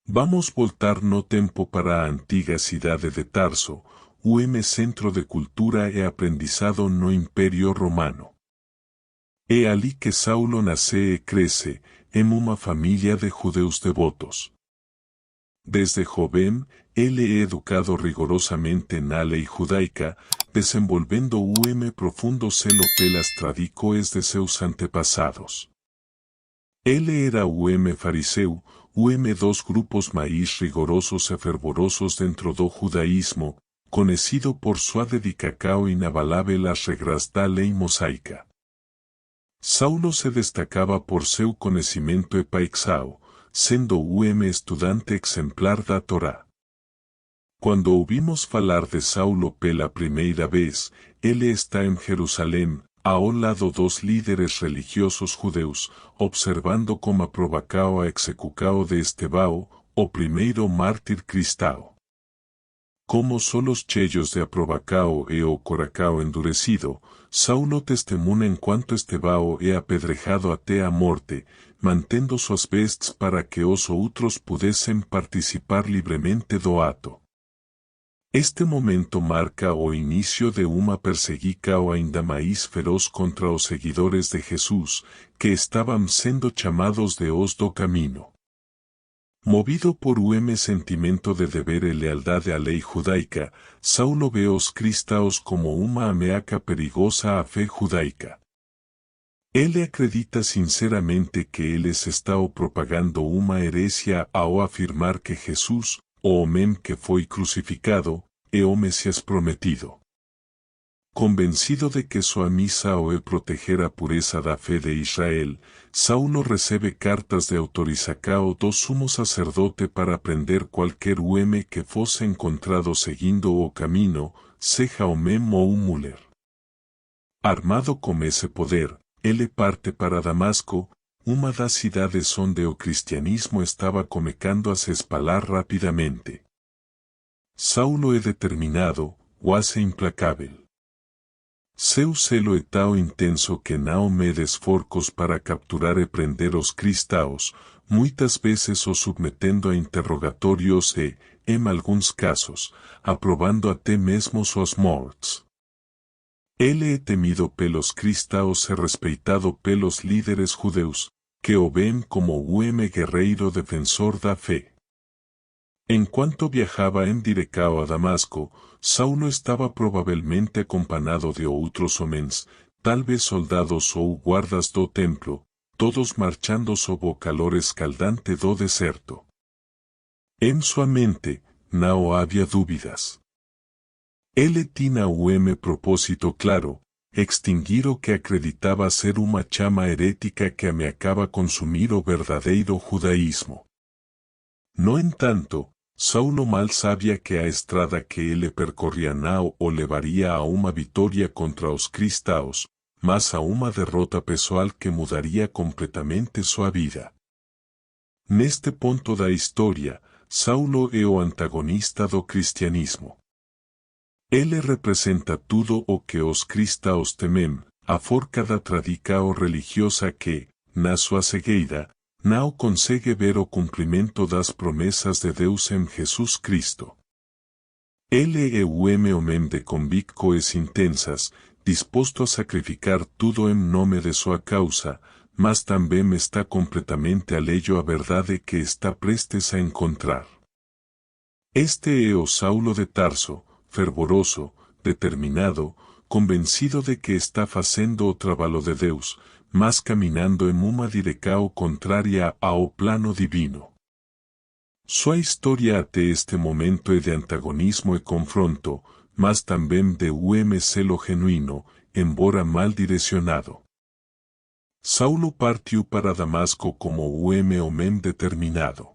Vamos voltar no tempo para a antiga cidade de Tarso, centro de cultura e aprendizado no Imperio Romano. É ali que Saulo nasce e cresce, em uma família de judeus devotos. Desde joven, ele é educado rigorosamente na lei judaica, desenvolvendo profundo celo pelas tradições de seus antepassados. Ele era fariseu, dos grupos mais rigorosos e fervorosos dentro do judaísmo, conhecido por sua dedicação inabalável às regras da lei mosaica. Saulo se destacava por seu conhecimento e paixão, sendo estudante exemplar da Torá. Quando ouvimos falar de Saulo pela primeira vez, ele está em Jerusalém, ao lado dos líderes religiosos judeus, observando como aprovacao a execução de Estevão, o primeiro mártir cristão. Como solos cheios de aprovacao e o coracao endurecido, Saulo testemunha enquanto Estevão é apedrejado até a morte, mantendo suas vestes para que os outros pudessem participar livremente do ato. Este momento marca o início de uma perseguição ainda mais feroz contra os seguidores de Jesus, que estavam sendo chamados de os do caminho. Movido por sentimento de dever e lealdade à lei judaica, Saulo vê os cristãos como uma ameaça perigosa à fé judaica. Ele acredita sinceramente que eles estão propagando uma heresia ao afirmar que Jesus, o homem que foi crucificado, é o Messias prometido. Convencido de que sua missão é proteger a pureza da fé de Israel, Saulo recebe cartas de autorização do sumo sacerdote para prender qualquer que fosse encontrado seguindo o caminho, seja homem ou mulher. Armado com esse poder, ele parte para Damasco, uma das cidades onde o cristianismo estava começando a se espalhar rapidamente. Saulo é determinado, quase implacável. Seu celo é tão intenso que não mede esforços para capturar e prender os cristãos, muitas vezes os submetendo a interrogatórios e, em alguns casos, aprovando até mesmo suas mortes. Ele é temido pelos cristãos e respeitado pelos líderes judeus, que o veem como guerreiro defensor da fé. Enquanto viajava em direção a Damasco, Saulo estava provavelmente acompanhado de outros homens, talvez soldados ou guardas do templo, todos marchando sob o calor escaldante do deserto. Em sua mente, não havia dúvidas. Ele tinha propósito claro, extinguir o que acreditava ser uma chama herética que ameaçava consumir o verdadeiro judaísmo. No entanto, Saulo mal sabia que a estrada que ele percorria não o levaria a uma vitória contra os cristãos, mas a uma derrota pessoal que mudaria completamente sua vida. Neste ponto da história, Saulo é o antagonista do cristianismo. Ele representa tudo o que os cristãos temem, a forca da tradição religiosa que, na sua cegueira, não consegue ver o cumprimento das promessas de Deus em Jesus Cristo. Ele é o homem de convicções intensas, disposto a sacrificar tudo em nome de sua causa, mas também está completamente alheio à verdade que está prestes a encontrar. Este é o Saulo de Tarso, fervoroso, determinado, convencido de que está fazendo o trabalho de Deus, mas caminhando em uma direção contrária ao plano divino. Sua história até este momento é de antagonismo e confronto, mas também de celo genuíno, embora mal direcionado. Saulo partiu para Damasco como homem determinado.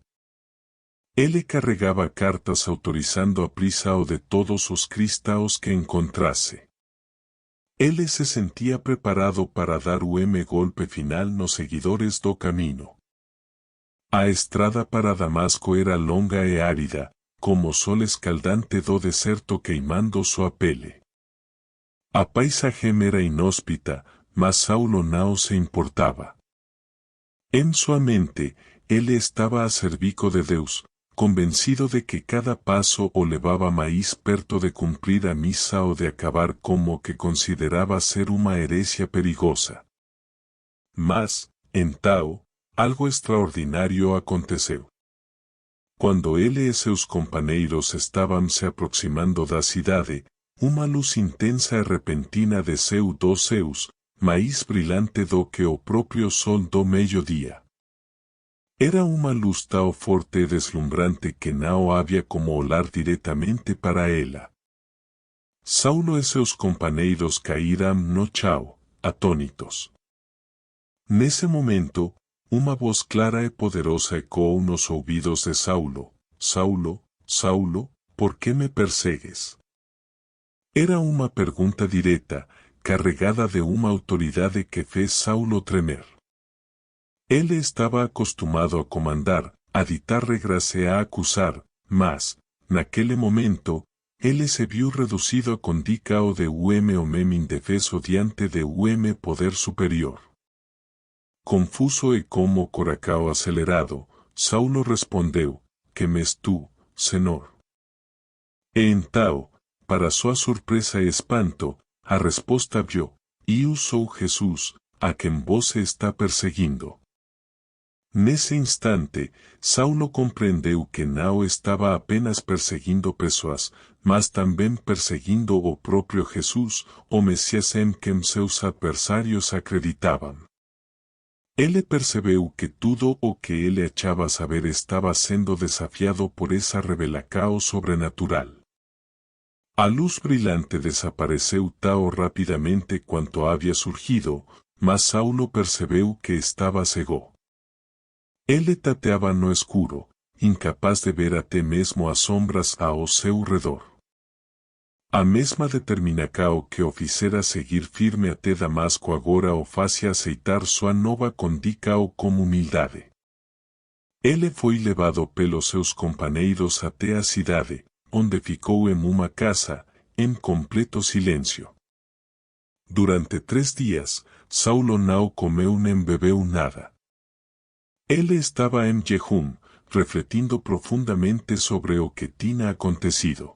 Ele carregava cartas autorizando a prisão de todos os cristãos que encontrasse. Ele se sentia preparado para dar o golpe final nos seguidores do caminho. A estrada para Damasco era longa e árida, como o sol escaldante do deserto queimando sua pele. A paisagem era inóspita, mas Saulo não se importava. Em sua mente, ele estava a serviço de Deus, convencido de que cada paso o levaba maíz perto de cumplir a misa o de acabar como que consideraba ser una heresia perigosa. Mas, en Tao, algo extraordinario aconteceu. Quando ele e seus companheiros estavam se aproximando da cidade, uma luz intensa e repentina desceu dos seus, mais brilhante do que o próprio sol do meio-dia. Era uma luz tão forte e deslumbrante que não havia como olhar diretamente para ela. Saulo e seus companheiros caíram no chão, atônitos. Nesse momento, uma voz clara e poderosa ecoou nos ouvidos de Saulo: Saulo, Saulo, por que me persegues? Era uma pergunta direta, carregada de uma autoridade que fez Saulo tremer. Ele estava acostumado a comandar, a ditar regras e a acusar, mas, naquele momento, ele se viu reduzido a condicao de homem indefeso diante de poder superior. Confuso e como coracao acelerado, Saulo respondeu: "Quem és tu, Senhor?" E então, para sua surpresa e espanto, a resposta veio: "Eu sou Jesus, a quem você está perseguindo." Nesse instante, Saulo compreendeu que não estava apenas perseguindo pessoas, mas também perseguindo o próprio Jesus, o Messias em quem seus adversários acreditavam. Ele percebeu que tudo o que ele achava saber estava sendo desafiado por essa revelação sobrenatural. A luz brilhante desapareceu tão rapidamente quanto havia surgido, mas Saulo percebeu que estava cego. Ele tateava no escuro, incapaz de ver até mesmo as sombras ao seu redor. A mesma determinação que o fizera seguir firme até Damasco agora o fazia aceitar sua nova condição com humildade. Ele foi levado pelos seus companheiros até a cidade, onde ficou em uma casa, em completo silêncio. Durante 3 dias, Saulo não comeu nem bebeu nada. Ele estava em jejum, refletindo profundamente sobre o que tinha acontecido.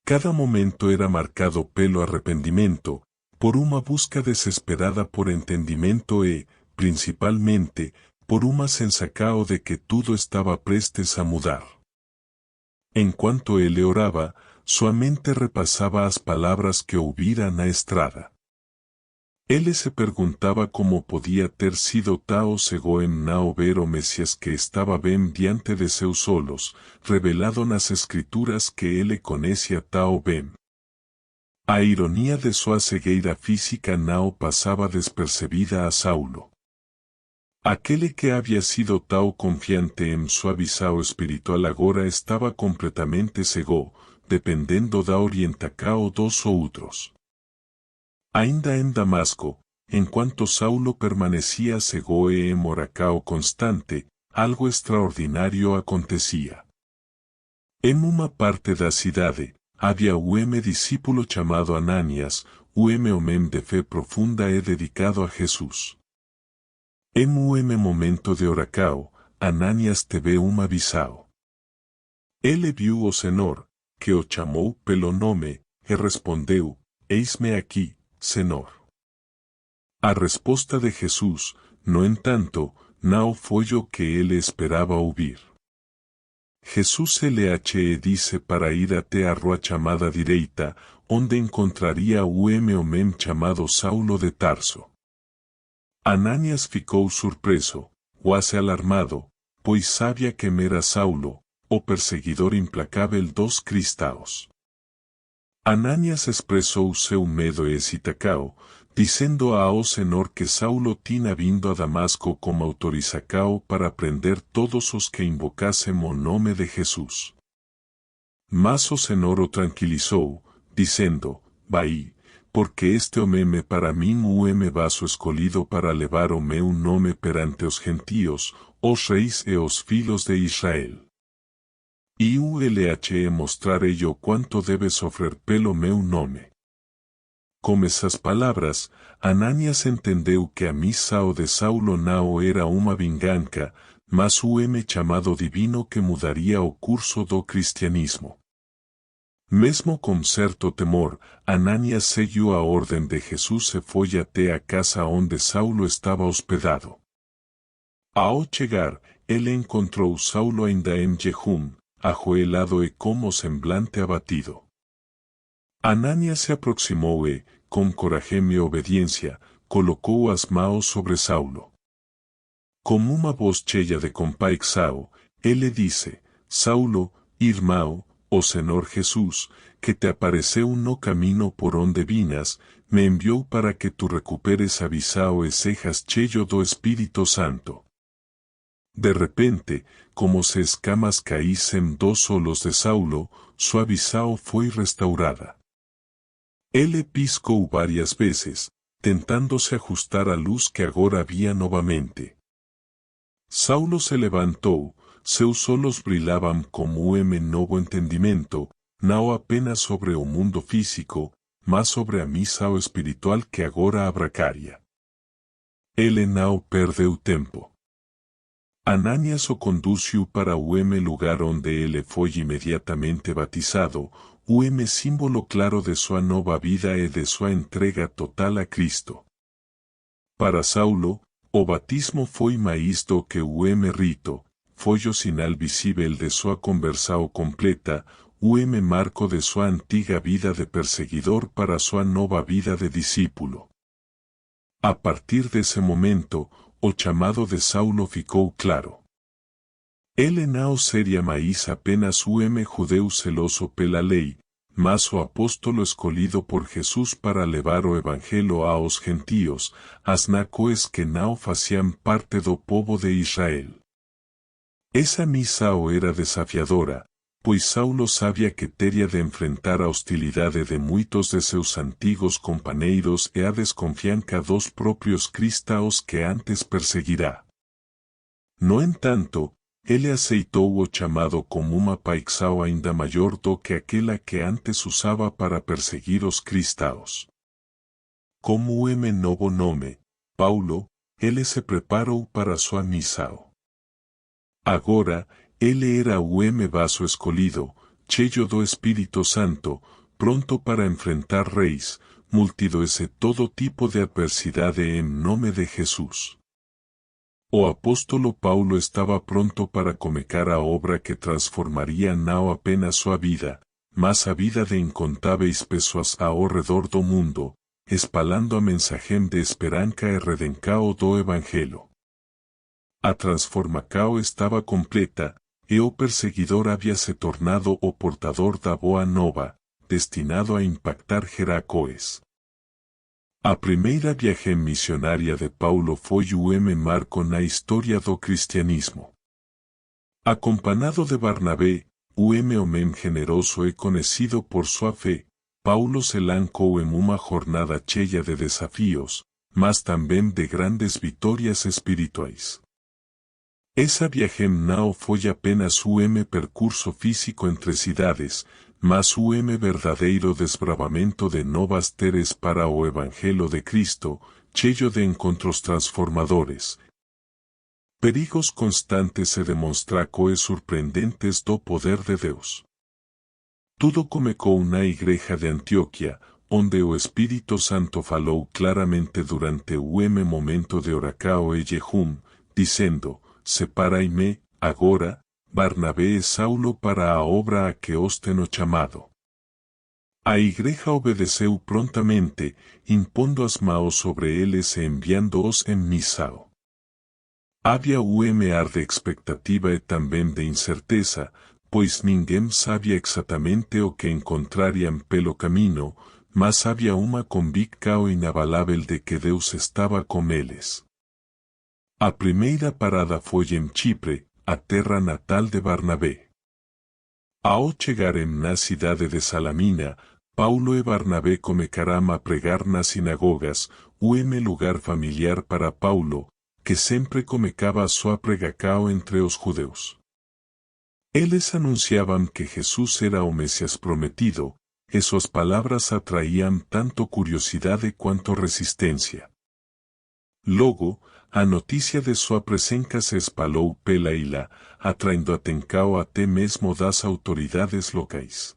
Cada momento era marcado pelo arrependimento, por uma busca desesperada por entendimento e, principalmente, por uma sensação de que tudo estava prestes a mudar. Enquanto ele orava, sua mente repassava as palavras que ouvira na estrada. Ele se perguntava como podia ter sido tão cego em não ver o Messias que estava bem diante de seus olhos, revelado nas Escrituras que ele conhecia tão bem. A ironia de sua cegueira física não passava despercebida a Saulo. Aquele que havia sido tão confiante em sua visão espiritual agora estava completamente cego, dependendo da orientação dos outros. Ainda em Damasco, enquanto Saulo permanecia cego e em oração constante, algo extraordinário acontecia. Em uma parte da cidade, havia discípulo chamado Ananias, homem de fé profunda e dedicado a Jesus. Em momento de oração, Ananias teve uma visão. Ele viu o Senhor, que o chamou pelo nome, e respondeu: "Eis-me aqui, Senhor." A resposta de Jesus, no entanto, não foi o que ele esperava ouvir. Jesus se lhe e disse para ir até a rua chamada direita, onde encontraria o homem chamado Saulo de Tarso. Ananias ficou surpreso, quase alarmado, pois sabia que era Saulo, o perseguidor implacável dos cristãos. Ananias expressou seu medo e excitação, dizendo ao Senhor que Saulo tinha vindo a Damasco com autorização para prender todos os que invocassem o nome de Jesus. Mas o Senhor o tranquilizou, dizendo: "Vai, porque este homem é para mim vaso escolhido para levar o meu nome perante os gentios, os reis e os filhos de Israel. E mostrarei o quanto debe sofrer pelo meu nome." Com essas palavras, Ananias entendeu que a missão de Saulo não era uma vingança, mas chamado divino que mudaría o curso do cristianismo. Mesmo com certo temor, Ananias seguiu a ordem de Jesus e foi até a casa onde Saulo estava hospedado. Ao chegar, ele encontrou Saulo ainda em jejum, ajoelhado e com o semblante abatido. Ananias se aproximou e, com coragem e obediência, colocou as mãos sobre Saulo. Com uma voz cheia de compaixão, ele disse: Saulo, irmão, o Senhor Jesus, que te apareceu no caminho por onde vinhas, me enviou para que tu recuperes a visão e sejas cheio do Espírito Santo. De repente, como se escamas caíssem dos solos de Saulo, sua visão foi restaurada. Ele piscou várias vezes, tentando se ajustar à luz que agora havia novamente. Saulo se levantou, seus olhos brilhavam como novo entendimento, não apenas sobre o mundo físico, mas sobre a missão espiritual que agora abracaria. Ele não perdeu tempo. Ananias o conduziu para o lugar onde ele foi imediatamente batizado, o símbolo claro de sua nova vida e de sua entrega total a Cristo. Para Saulo, o batismo foi mais do que o rito, foi o sinal visível de sua conversão completa, o marco de sua antiga vida de perseguidor para sua nova vida de discípulo. A partir desse momento, o chamado de Saulo ficou claro. Ele não seria mais apenas o judeu celoso pela lei, mas o apóstolo escolhido por Jesus para levar o evangelho aos gentios, as nações que não faziam parte do povo de Israel. Essa missão era desafiadora, pois Saulo sabia que teria de enfrentar a hostilidade de muitos de seus antigos companheiros e a desconfiança dos próprios cristãos que antes perseguirá. No entanto, ele aceitou o chamado como uma paixão ainda maior do que aquela que antes usava para perseguir os cristãos. Como o novo nome, Paulo, ele se preparou para sua missão. Agora, ele era o vaso escolhido, cheio do Espírito Santo, pronto para enfrentar reis, multidões e todo tipo de adversidade em nome de Jesus. O apóstolo Paulo estava pronto para começar a obra que transformaria não apenas sua vida, mas a vida de incontáveis pessoas ao redor do mundo, espalhando a mensagem de esperança e redenção do Evangelho. A transformação estava completa, e o perseguidor havia se tornado o portador da boa nova, destinado a impactar Jericóes. A primeira viagem missionária de Paulo foi o marco na história do cristianismo. Acompanhado de Barnabé, o homem generoso e conhecido por sua fé, Paulo se lançou em uma jornada cheia de desafios, mas também de grandes vitórias espirituais. Essa viagem não foi apenas percurso físico entre cidades, mas o verdadeiro desbravamento de novas terras para o Evangelho de Cristo, cheio de encontros transformadores, perigos constantes e demonstrações surpreendentes do poder de Deus. Tudo começou na igreja de Antioquia, onde o Espírito Santo falou claramente durante o momento de oração e jejum, dizendo: Separai-me, agora, Barnabé e Saulo para a obra a que os tenho chamado. A igreja obedeceu prontamente, impondo as mãos sobre eles e enviando-os em missão. Havia ar de expectativa e também de incerteza, pois ninguém sabia exatamente o que encontrariam pelo caminho, mas havia uma convicção inabalável de que Deus estava com eles. A primeira parada foi em Chipre, a terra natal de Barnabé. Ao chegarem na cidade de Salamina, Paulo e Barnabé começaram a pregar nas sinagogas, o lugar familiar para Paulo, que sempre começava sua pregação entre os judeus. Eles anunciavam que Jesus era o Messias prometido, e suas palavras atraíam tanto curiosidade quanto resistência. Logo, a noticia de sua presença se espalhou pela ilha, atraindo atenção até mesmo das autoridades locais.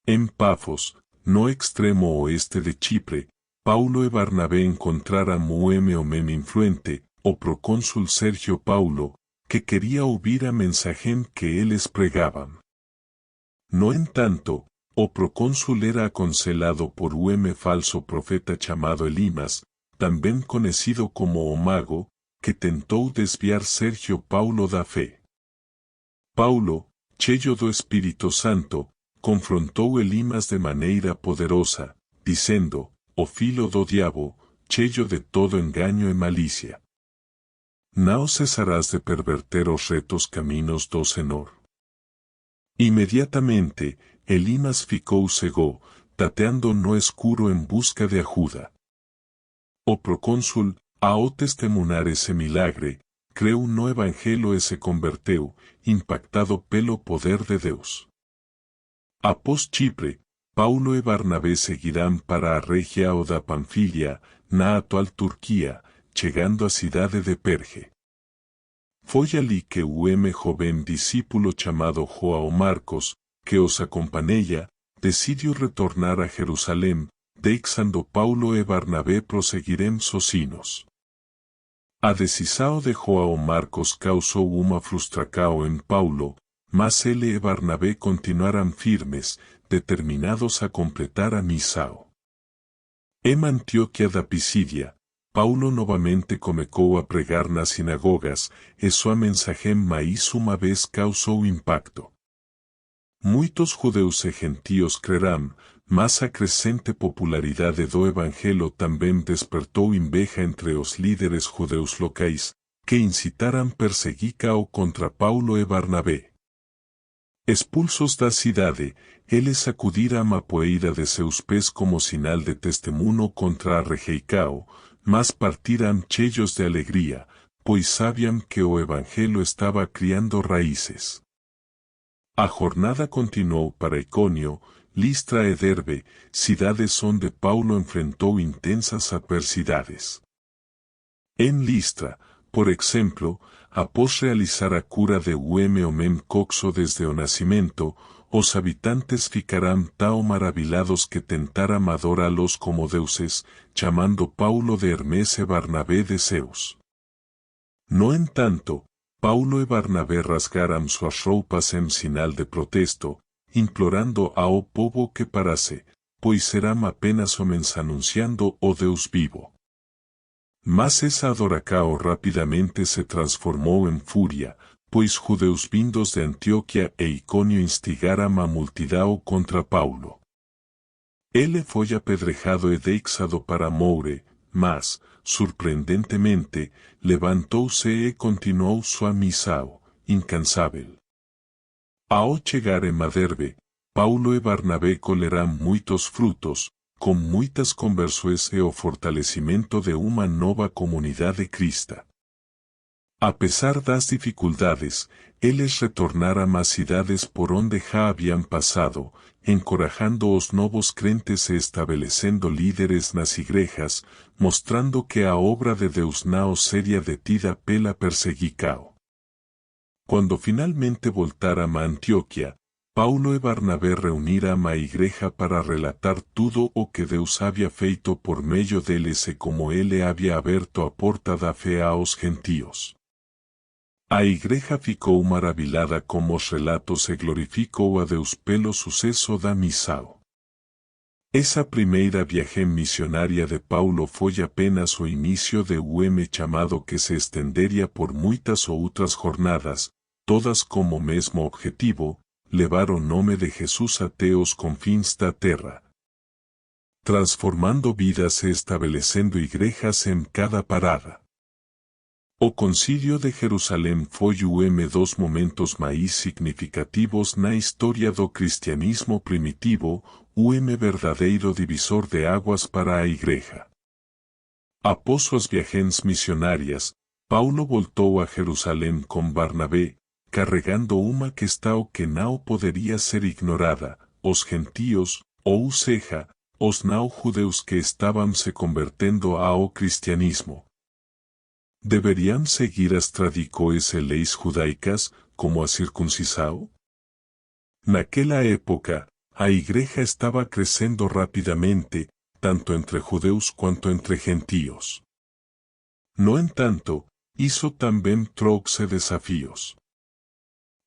Em Pafos, no extremo oeste de Chipre, Paulo e Barnabé encontraram um homem influente, o procônsul Sergio Paulo, que queria ouvir a mensagem que eles pregavam. No entanto, o procônsul era aconselhado por um falso profeta chamado Elimas, também conhecido como o Mago, que tentou desviar Sergio Paulo da fé. Paulo, cheio do Espírito Santo, confrontou Elimas de maneira poderosa, dizendo: "O filho do diabo, cheio de todo engano e malícia. Não cessarás de perverter os retos caminhos do Senhor." Imediatamente, Elimas ficou cego, tateando no escuro em busca de ajuda. O procônsul, ao testemunhar esse milagre, creu no Evangelho e se converteu, impactado pelo poder de Deus. Após Chipre, Paulo e Barnabé seguirão para a região da Panfilia, na atual Turquia, chegando à cidade de Perge. Foi ali que o jovem discípulo chamado João Marcos, que os acompanhava, decidiu retornar a Jerusalém, deixando Paulo e Barnabé prosseguirem sozinhos. A decisão de João Marcos causou uma frustração em Paulo, mas ele e Barnabé continuaram firmes, determinados a completar a missão. Em Antioquia da Pisídia, Paulo novamente começou a pregar nas sinagogas, e sua mensagem mais uma vez causou impacto. Muitos judeus e gentios crerão, mas a crescente popularidade do Evangelho também despertou inveja entre os líderes judeus locais, que incitaram perseguição contra Paulo e Barnabé. Expulsos da cidade, eles sacudiram a poeira de seus pés como sinal de testemunho contra a rejeição, mas partiram cheios de alegria, pois sabiam que o Evangelho estava criando raízes. A jornada continuou para Icônio, Listra e Derbe, cidades onde Paulo enfrentou intensas adversidades. Em Listra, por exemplo, após realizar a cura de um homem coxo desde o nascimento, os habitantes ficaram tão maravilhados que tentaram adorá-los como deuses, chamando Paulo de Hermes e Barnabé de Zeus. No entanto, Paulo e Barnabé rasgaram suas roupas em sinal de protesto, implorando ao povo que parase, pois serão apenas homens anunciando o Deus vivo. Mas essa adoração rapidamente se transformou em fúria, pois judeus vindos de Antioquia e Icônio instigaram a multidão contra Paulo. Ele foi apedrejado e deixado para morrer, mas, surpreendentemente, levantou-se e continuou sua missão, incansável. Ao chegar em Derbe, Paulo e Barnabé colheram muitos frutos, com muitas conversões e o fortalecimento de uma nova comunidade cristã. Apesar das dificuldades, eles retornaram às cidades por onde já haviam passado, encorajando os novos crentes e estabelecendo líderes nas igrejas, mostrando que a obra de Deus não seria detida pela perseguição. Quando finalmente voltaram a Antioquia, Paulo e Barnabé reuniram a igreja para relatar tudo o que Deus havia feito por meio deles e como ele havia aberto a porta da fé aos gentios. A igreja ficou maravilhada com os relatos e glorificou a Deus pelo sucesso da missão. Essa primeira viagem missionária de Paulo foi apenas o início de um chamado que se estenderia por muitas outras jornadas, todas com o mesmo objetivo: levar o nome de Jesus até os confins da terra. Transformando vidas e estabelecendo igrejas em cada parada. O Concílio de Jerusalém foi dos momentos mais significativos na história do cristianismo primitivo, verdadeiro divisor de águas para a igreja. Após suas viagens missionárias, Paulo voltou a Jerusalém com Barnabé, carregando uma questão que não poderia ser ignorada: os gentios, ou seja, os não-judeus que estavam se convertendo ao cristianismo. Deverían seguir as tradicoes e leis judaicas, como a circuncisao? Naquela época, a igreja estaba crecendo rapidamente, tanto entre judeus quanto entre gentíos. No entanto, hizo também trouxe desafíos.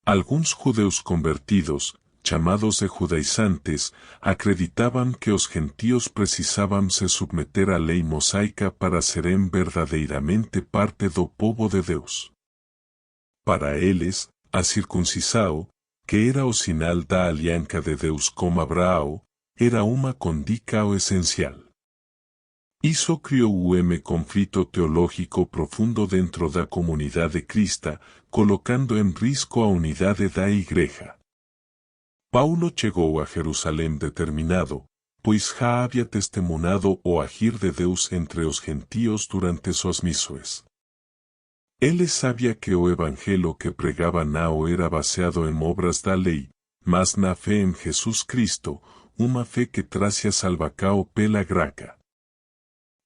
Alguns judeus convertidos, chamados de judaizantes, acreditaban que os gentíos precisaban se submeter à lei mosaica para serem verdadeiramente parte do povo de Deus. Para eles, a circuncisao, que era o sinal da aliança de Deus com Abraão, era uma condição essencial. Isso criou conflito teológico profundo dentro da comunidade cristã, colocando em risco a unidade da igreja. Paulo chegou a Jerusalém determinado, pois já havia testemunado o agir de Deus entre os gentíos durante suas missões. Ele sabia que o evangelho que pregava não era baseado em obras da lei, mas na fé em Jesus Cristo, uma fé que trazia salvação pela graça.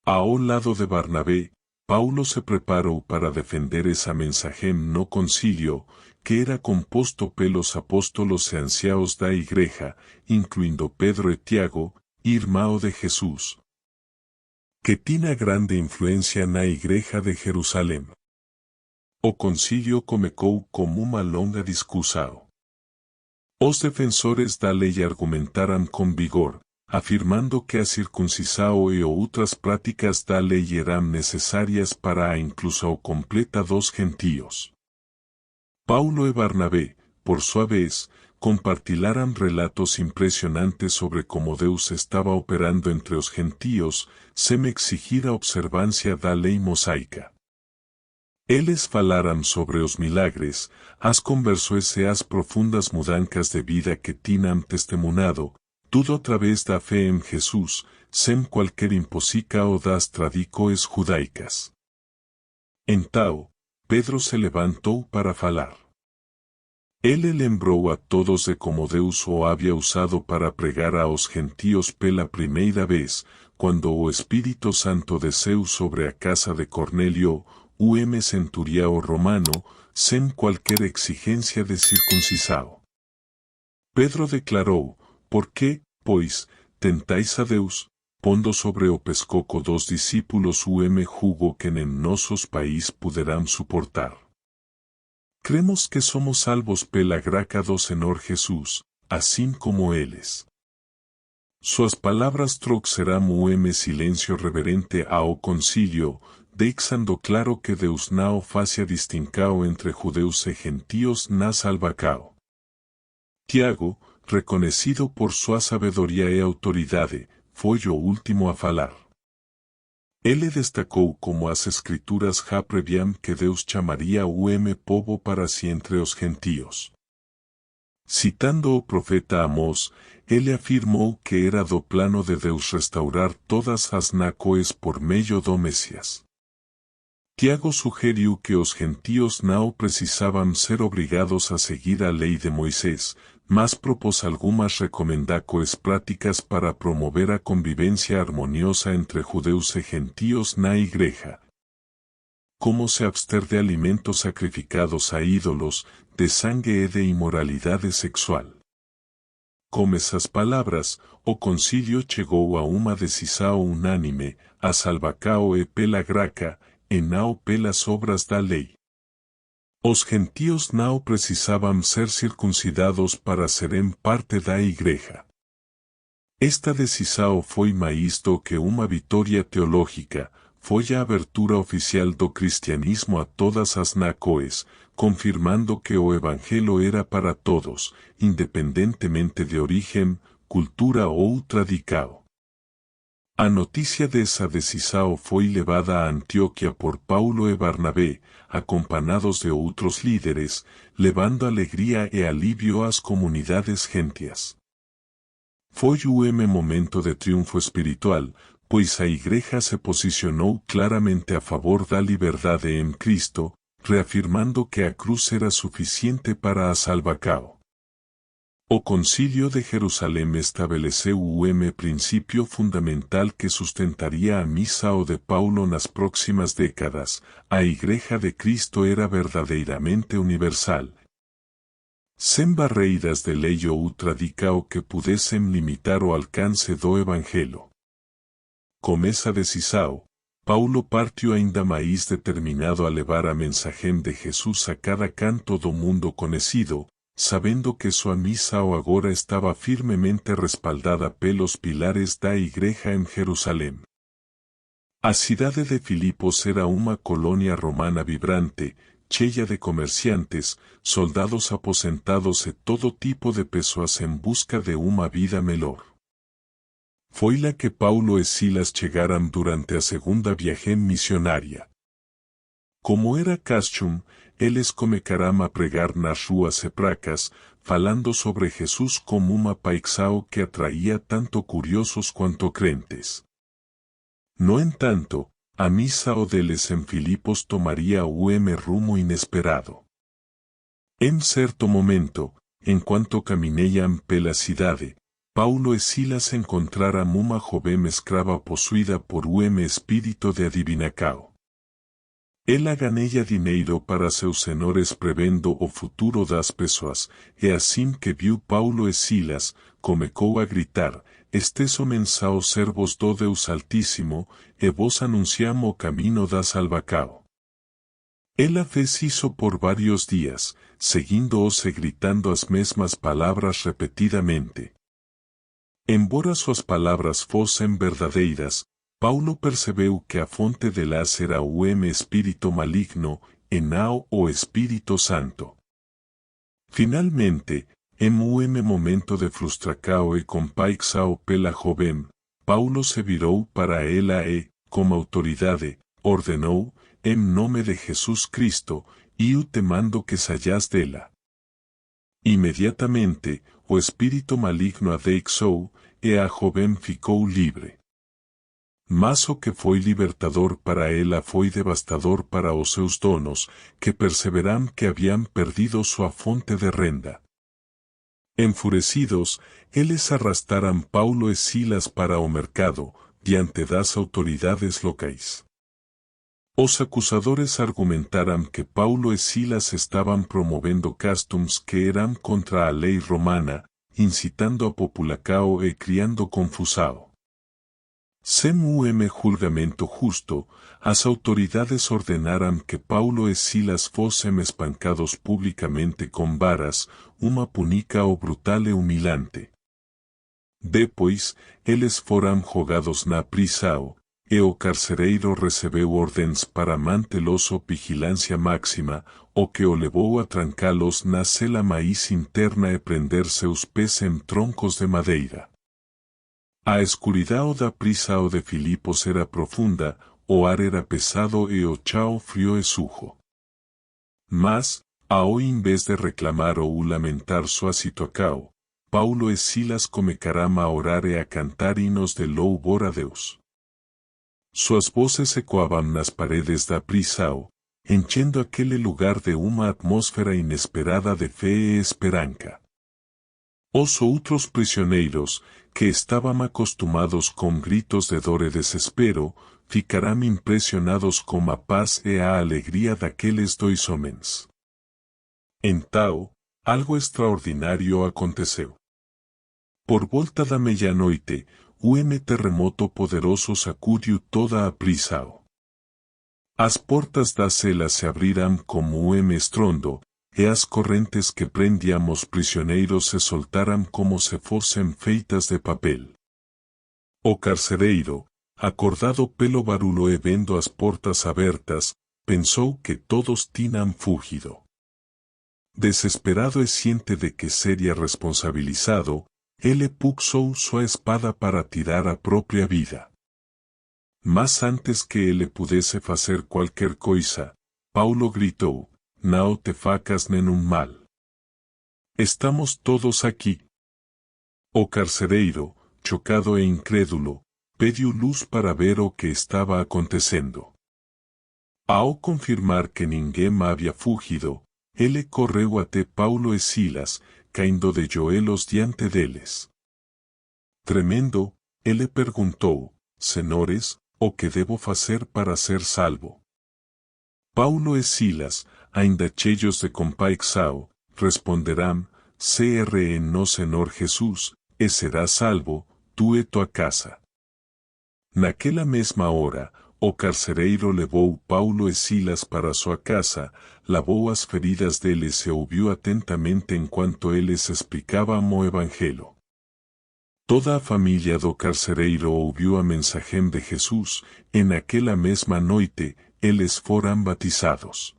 Ao lado de Barnabé, Paulo se preparou para defender essa mensagem no concílio, que era composto pelos apóstolos e anciãos da igreja, incluindo Pedro e Tiago, irmão de Jesus, que tinha grande influência na igreja de Jerusalém. O concílio começou como uma longa discussão. Os defensores da lei argumentaram com vigor, afirmando que a circuncisão e outras práticas da lei eram necessárias para a inclusão completa dos gentíos. Paulo e Barnabé, por sua vez, compartilharam relatos impressionantes sobre como Deus estava operando entre os gentíos, sem exigir a observância da lei mosaica. Eles falaram sobre os milagres, as conversões e as profundas mudanças de vida que tinham testemunado, tudo através da fé em Jesus, sem qualquer imposição das tradições judaicas. Então, Pedro se levantou para falar. Ele lembrou a todos de como Deus o havia usado para pregar aos gentíos pela primeira vez, quando o Espírito Santo desceu sobre a casa de Cornélio, centurião romano, sem qualquer exigência de circuncisão. Pedro declarou: por que, pois, tentais a Deus, pondo sobre o pescoço dos discípulos o jugo que em nossos país poderão suportar? Cremos que somos salvos pela graça do Senhor Jesus, assim como eles. Suas palavras trouxeram silêncio reverente ao concílio, deixando claro que Deus não fazia distinção entre judeus e gentíos na salvação. Tiago, reconhecido por sua sabedoria e autoridade, foi o último a falar. Ele destacou como as escrituras já previam que Deus chamaria o povo para si entre os gentíos. Citando o profeta Amós, ele afirmou que era do plano de Deus restaurar todas as nações por meio do Messias. Tiago sugeriu que os gentíos não precisavam ser obrigados a seguir a lei de Moisés, mas propôs algumas recomendações práticas para promover a convivência harmoniosa entre judeus e gentíos na igreja. Como se abster de alimentos sacrificados a ídolos, de sangue e de imoralidade sexual. Com essas palavras, o concílio chegou a uma decisão unânime: a salvação é pela graça, e não pelas obras da lei. Os gentíos não precisavam ser circuncidados para serem parte da igreja. Esta decisão foi mais do que uma vitória teológica, foi a abertura oficial do cristianismo a todas as nações, confirmando que o evangelho era para todos, independentemente de origem, cultura ou tradição. A notícia dessa decisão foi levada a Antioquia por Paulo e Barnabé, acompanhados de outros líderes, levando alegria e alívio às comunidades gentias. Foi momento de triunfo espiritual, pois a igreja se posicionou claramente a favor da liberdade em Cristo, reafirmando que a cruz era suficiente para a salvação. O Concilio de Jerusalén estabeleceu principio fundamental que sustentaría a misa o de Paulo nas próximas décadas. A Igreja de Cristo era verdadeiramente universal. Sem barreiras de lei ou tradicao que pudessem limitar o alcance do Evangelho. Com essa decisão, Paulo partiu ainda mais determinado a levar a mensagem de Jesus a cada canto do mundo conhecido, sabendo que sua missão agora estava firmemente respaldada pelos pilares da Igreja em Jerusalém. A cidade de Filipos era uma colônia romana vibrante, cheia de comerciantes, soldados aposentados e todo tipo de pessoas em busca de uma vida melhor. Foi lá que Paulo e Silas chegaram durante a segunda viagem missionária. Como era costume, eles começaram a pregar nas ruas e praças, falando sobre Jesus como uma paixão que atraía tanto curiosos quanto crentes. No entanto, a missão deles em Filipos tomaria rumo inesperado. Em certo momento, enquanto caminhavam pela cidade, Paulo e Silas encontraram uma jovem escrava possuída por espírito de adivinacao. Ela ganhava dinheiro para seus senhores prevendo o futuro das pessoas, e assim que viu Paulo e Silas, começou a gritar: "Estes homens são servos do Deus Altíssimo, e vos anunciamos o caminho da salvação." Ela fez isso por vários dias, seguindo-os e gritando as mesmas palavras repetidamente. Embora suas palavras fossem verdadeiras, Paulo percebeu que a fonte delas era o espírito maligno, e não o Espírito Santo. Finalmente, em momento de frustração e compaixão pela jovem, Paulo se virou para ela e, com autoridade, ordenou, em nome de Jesus Cristo, eu te mando que saias dela. Imediatamente, o espírito maligno a deixou, e a jovem ficou livre. Mas o que foi libertador para ela foi devastador para os seus donos, que perceberam que haviam perdido sua fonte de renda. Enfurecidos, eles arrastaram Paulo e Silas para o mercado, diante das autoridades locais. Os acusadores argumentaram que Paulo e Silas estavam promovendo costumes que eram contra a lei romana, incitando a população e criando confusão. Sem julgamento justo, as autoridades ordenaram que Paulo e Silas fossem espancados publicamente com varas, uma púnica ou brutal e humilhante. Depois, eles foram jogados na prisão, e o carcereiro recebeu ordens para mantê-los sob vigilância máxima, o que o levou a trancá-los na cela mais interna e prender seus pés em troncos de madeira. A escuridão da prisão de Filipos era profunda, o ar era pesado e o chão frio e sujo. Mas, ao invés de reclamar ou lamentar sua situação, Paulo e Silas começaram a orar e a cantar hinos de louvor a Deus. Suas vozes ecoavam nas paredes da prisão, enchendo aquele lugar de uma atmosfera inesperada de fé e esperança. Os outros prisioneiros, que estavam acostumados com gritos de dor e desespero, ficaram impressionados com a paz e a alegria daqueles dois homens. Então, algo extraordinário aconteceu. Por volta da meia-noite, terremoto poderoso sacudiu toda a prisão. As portas da cela se abriram como estrondo, e as correntes que prendiam os prisioneiros se soltaram como se fossem feitas de papel. O carcereiro, acordado pelo barulho e vendo as portas abertas, pensou que todos tinham fugido. Desesperado e ciente de que seria responsabilizado, ele puxou sua espada para tirar a própria vida. Mas antes que ele pudesse fazer qualquer coisa, Paulo gritou: "Não te facas nenhum mal. Estamos todos aqui." O carcereiro, chocado e incrédulo, pediu luz para ver o que estava acontecendo. Ao confirmar que ninguém havia fugido, ele correu até Paulo e Silas, caindo de joelhos diante deles. Tremendo, ele perguntou, Senhores, o que devo fazer para ser salvo? Paulo e Silas, ainda cheios de compaixão, responderán, cre no Senhor Jesus, e serás salvo, tu e tua casa. Naquela mesma hora, o carcereiro levou Paulo e Silas para sua casa, lavou as feridas deles e ouviu atentamente enquanto eles explicavam o Evangelho. Toda a família do carcereiro ouviu a mensagem de Jesus, e naquela mesma noite, eles foram batizados.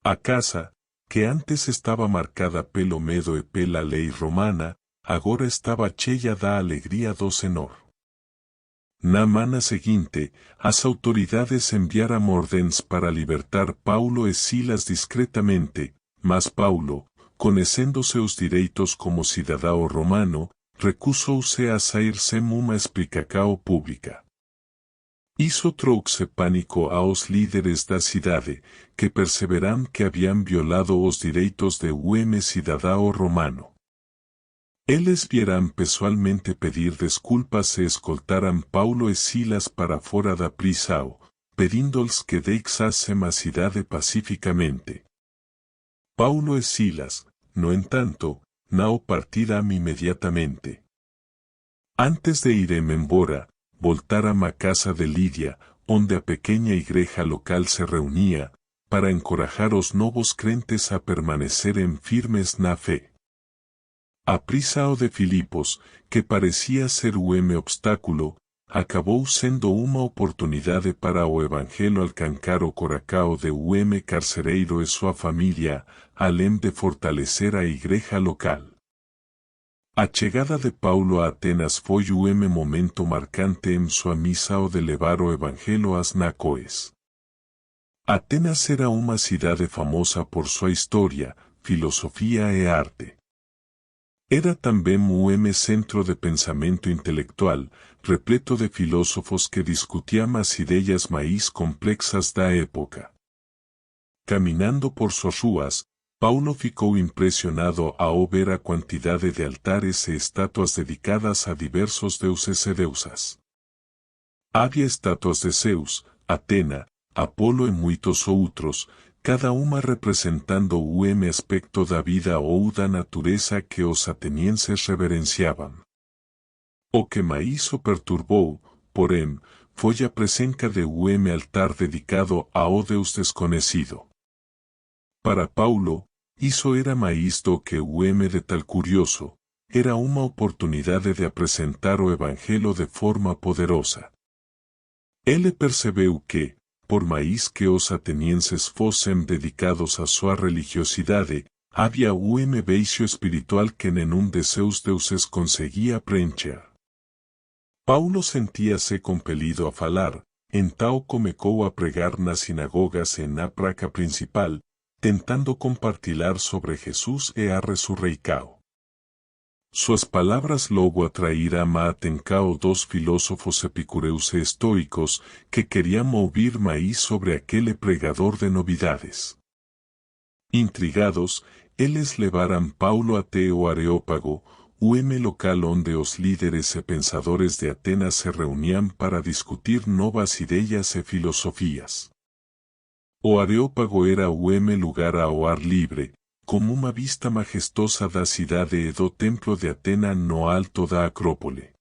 A casa, que antes estava marcada pelo medo e pela lei romana, agora estava cheia da alegria do Senhor. Na manhã seguinte, as autoridades enviaram ordens para libertar Paulo e Silas discretamente, mas Paulo, conhecendo seus direitos como cidadão romano, recusou-se a sair sem uma explicação pública. Isso trouxe pânico aos líderes da cidade, que perceberam que haviam violado os direitos de um cidadão romano. Eles vieram pessoalmente pedir desculpas e escoltaram Paulo e Silas para fora da prisão, pedindo-lhes que deixassem a cidade pacificamente. Paulo e Silas, no entanto, não partiram imediatamente. Antes de irem embora, voltaram à casa de Lídia, onde a pequena igreja local se reunia, para encorajar os novos crentes a permanecerem firmes na fé. A prisão de Filipos, que parecia ser um obstáculo, acabou sendo uma oportunidade para o Evangelho alcançar o coração de um carcereiro e sua família, além de fortalecer a igreja local. A chegada de Paulo a Atenas foi um momento marcante em sua missão de levar o Evangelho às nações. Atenas era uma cidade famosa por sua história, filosofia e arte. Era também um centro de pensamento intelectual, repleto de filósofos que discutiam as ideias mais complexas da época. Caminhando por suas ruas, Paulo ficou impressionado ao ver a quantidade de altares e estátuas dedicadas a diversos deuses e deusas. Havia estátuas de Zeus, Atena, Apolo e muitos outros, cada uma representando um aspecto da vida ou da natureza que os atenienses reverenciavam. O que mais o perturbou, porém, foi a presença de um altar dedicado ao Deus desconhecido. Para Paulo, isso era mais do que de tal curioso, era uma oportunidade de apresentar o Evangelho de forma poderosa. Ele percebeu que, por mais que os atenienses fossem dedicados a sua religiosidade, havia um vazio espiritual que nenhum de seus deuses conseguia preencher. Paulo sentia-se compelido a falar, então começou a pregar nas sinagogas e na praça principal, tentando compartilhar sobre Jesus e a ressurreição. Suas palavras logo atraíram a atenção dos filósofos epicureus e estoicos que queriam ouvir mais sobre aquele pregador de novidades. Intrigados, eles levaram Paulo até o Areópago, local onde os líderes e pensadores de Atenas se reuniam para discutir novas ideias e filosofias. O Areópago era lugar ao ar livre, com uma vista majestosa da cidade e do templo de Atena no alto da Acrópole.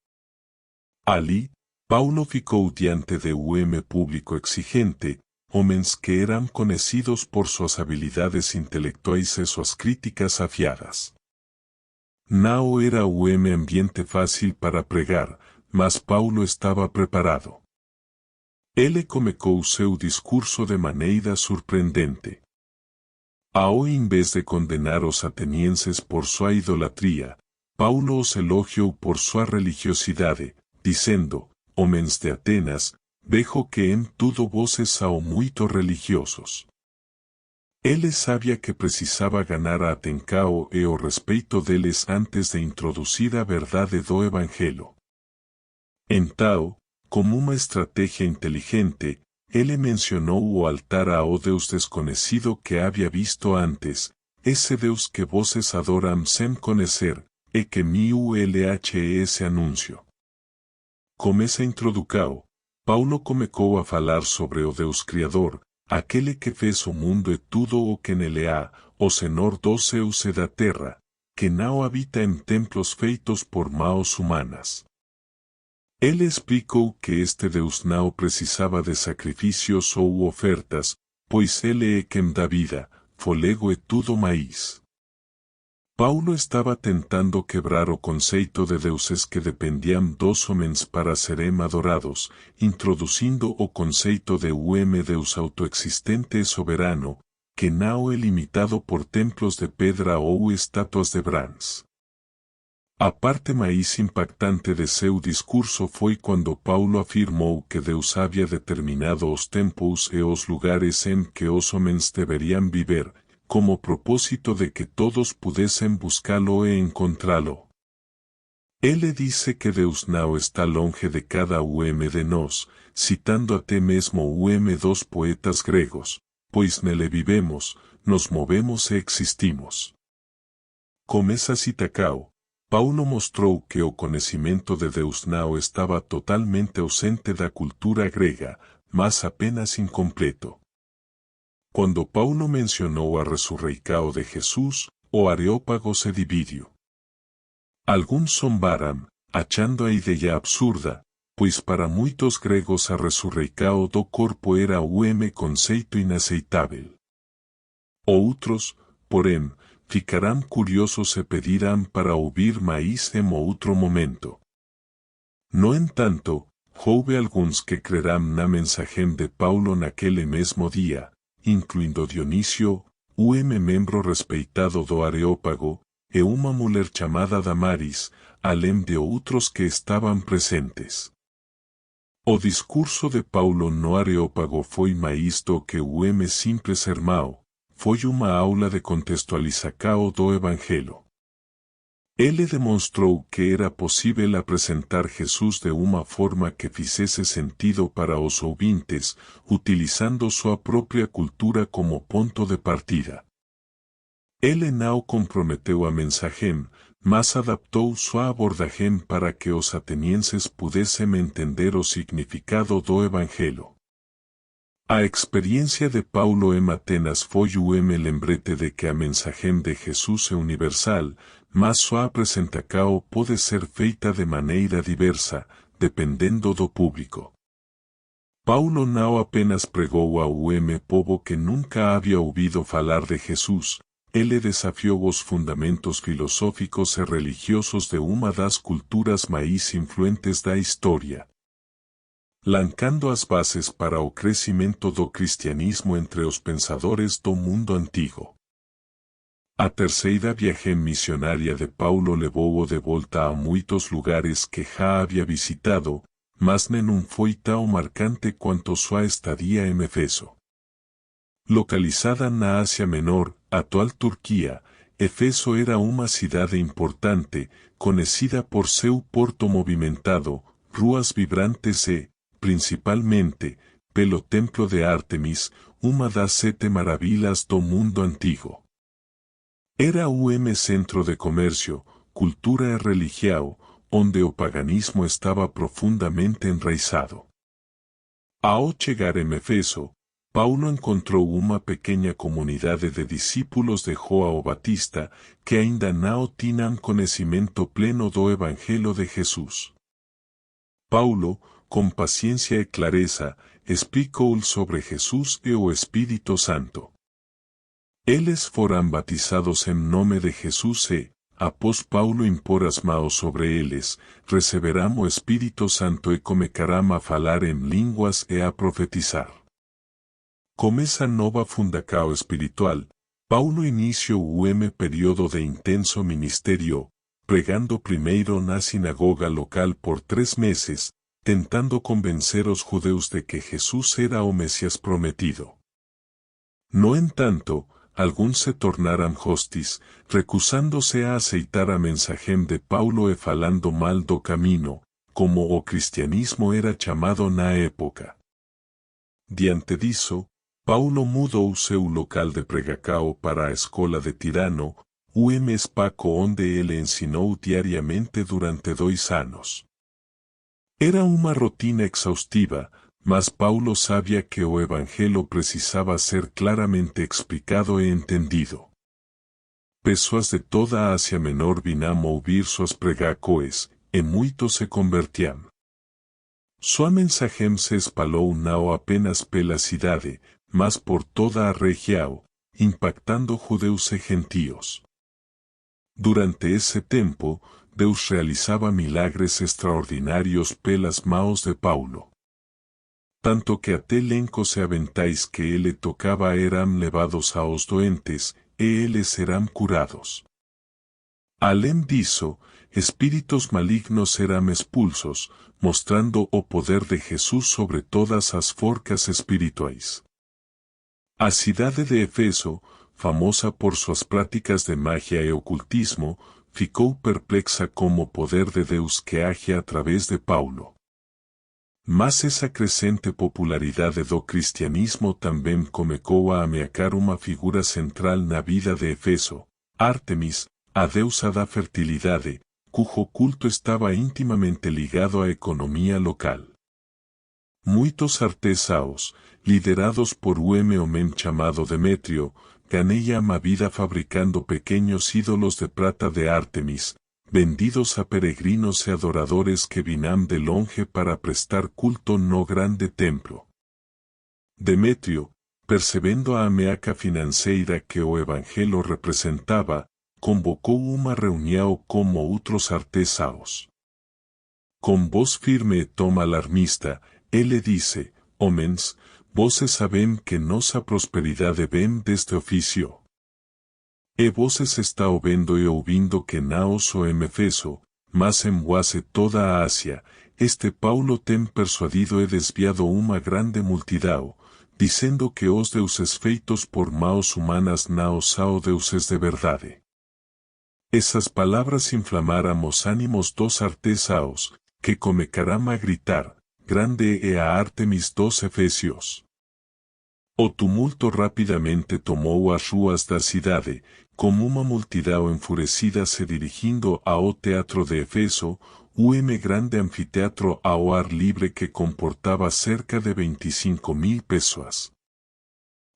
Ali, Paulo ficou diante de público exigente, homens que eram conhecidos por suas habilidades intelectuais e suas críticas afiadas. Não era ambiente fácil para pregar, mas Paulo estava preparado. Ele começou seu discurso de maneira surpreendente. Ao invés de condenar os atenienses por sua idolatria, Paulo os elogiou por sua religiosidade, dizendo, homens de Atenas, vejo que em tudo vocês são muito religiosos. Ele sabia que precisava ganhar a atenção e o respeito deles antes de introduzir a verdade do Evangelho. Então, como uma estratégia inteligente, ele mencionou o altar ao Deus desconhecido que havia visto antes, ese Deus que voces adoram sem conhecer, e que mi ulhes anuncio. Começa introducao, Paulo comecou a falar sobre o Deus Criador, aquele que fez o mundo e tudo o que nele há, o Senhor dos céus e da terra, que não habita em templos feitos por mãos humanas. Ele explicou que este Deus não precisava de sacrifícios ou ofertas, pois ele é quem dá vida, folego e tudo mais. Paulo estava tentando quebrar o conceito de deuses que dependiam dos homens para serem adorados, introduzindo o conceito de Deus autoexistente e soberano, que não é limitado por templos de pedra ou estátuas de bronze. A parte mais impactante de seu discurso foi quando Paulo afirmou que Deus havia determinado os tempos e os lugares em que os homens deveriam viver, como propósito de que todos pudessem buscá-lo e encontrá-lo. Ele disse que Deus não está longe de cada de nós, citando até mesmo dos poetas gregos, pois nele vivemos, nos movemos e existimos. Com essa citação, Paulo mostrou que o conhecimento de Deus não estava totalmente ausente da cultura grega, mas apenas incompleto. Quando Paulo mencionou a ressurreição de Jesus, o Areópago se dividiu. Alguns zombaram, achando a ideia absurda, pois para muitos gregos a ressurreição do corpo era conceito inaceitável. Outros, porém, ficarão curiosos e pedirão para ouvir mais em outro momento. No entanto, houve alguns que crerão na mensagem de Paulo naquele mesmo dia, incluindo Dionísio, membro respeitado do Areópago, e uma mulher chamada Damaris, além de outros que estavam presentes. O discurso de Paulo no Areópago foi mais do que simples sermão, foi uma aula de contextualização do Evangelho. Ele demonstrou que era possível apresentar Jesus de uma forma que fizesse sentido para os ouvintes, utilizando sua própria cultura como ponto de partida. Ele não comprometeu a mensagem, mas adaptou sua abordagem para que os atenienses pudessem entender o significado do Evangelho. A experiência de Paulo em Atenas foi lembrete de que a mensagem de Jesus é universal, mas sua apresentação pode ser feita de maneira diversa, dependendo do público. Paulo não apenas pregou ao povo que nunca havia ouvido falar de Jesus, ele desafiou os fundamentos filosóficos e religiosos de uma das culturas mais influentes da história, lancando as bases para o crescimento do cristianismo entre os pensadores do mundo antigo. A terceira viagem missionária de Paulo levou-o de volta a muitos lugares que já havia visitado, mas nenhum foi tão marcante quanto sua estadia em Éfeso. Localizada na Ásia Menor, atual Turquia, Éfeso era uma cidade importante, conhecida por seu porto movimentado, ruas vibrantes e, principalmente, pelo Templo de Ártemis, uma das 7 maravilhas do mundo antigo. Era centro de comércio, cultura e religião, onde o paganismo estava profundamente enraizado. Ao chegar em Éfeso, Paulo encontrou uma pequena comunidade de discípulos de João Batista que ainda não tinham conhecimento pleno do Evangelho de Jesus. Paulo, com paciência e clareza, explicou sobre Jesus e o Espírito Santo. Eles foram batizados em nome de Jesus e, após Paulo impor as mãos sobre eles, receberão o Espírito Santo e começarão a falar em línguas e a profetizar. Com essa nova fundação espiritual, Paulo iniciou o período de intenso ministério, pregando primeiro na sinagoga local por 3 meses, tentando convencer os judeus de que Jesus era o Messias prometido. No entanto, alguns se tornaram hostis, recusando-se a aceitar a mensagem de Paulo e falando mal do caminho, como o cristianismo era chamado na época. Diante disso, Paulo mudou seu local de pregacao para a escola de Tirano, Spaco onde ele ensinou diariamente durante 2 anos. Era uma rotina exhaustiva, mas Paulo sabia que o evangelho precisava ser claramente explicado e entendido. Pessoas de toda a Ásia Menor vinham ouvir suas pregacoes, e muitos se convertiam. Sua mensagem se espalhou não apenas pela cidade, mas por toda a região, impactando judeus e gentios. Durante esse tempo, Deus realizava milagres extraordinários pelas mãos de Paulo. Tanto que até lencos e aventais que ele tocava eram levados aos doentes, e eles eram curados. Além disso, espíritos malignos eram expulsos, mostrando o poder de Jesus sobre todas as forcas espirituais. A cidade de Éfeso, famosa por suas práticas de magia e ocultismo, ficou perplexa com o poder de Deus que age através de Paulo. Mas essa crescente popularidade do cristianismo também começou a ameaçar uma figura central na vida de Éfeso, Ártemis, a deusa da fertilidade, cujo culto estava intimamente ligado à economia local. Muitos artesanos, liderados por um homem chamado Demétrio, ganhavam a vida fabricando pequenos ídolos de prata de Ártemis, vendidos a peregrinos e adoradores que vinham de longe para prestar culto no grande templo. Demétrio, percebendo a ameaça financeira que o evangelho representava, convocou uma reunião com outros artesanos. Com voz firme e tom alarmista, ele disse: Homens, voses sabem que nossa prosperidade vem deste ofício. E voses está ouvindo e ouvindo que não só em Éfeso, mas em quase toda a Ásia, este Paulo tem persuadido e desviado uma grande multidão, dizendo que os deuses feitos por mãos humanas não são deuses de verdade. Essas palavras inflamaram os ânimos dos artesanos, que começaram a gritar: Grande é a Ártemis dos Efésios. O tumulto rapidamente tomou as ruas da cidade, com uma multidão enfurecida se dirigindo ao teatro de Éfeso, grande anfiteatro ao ar livre que comportava cerca de 25.000 pessoas.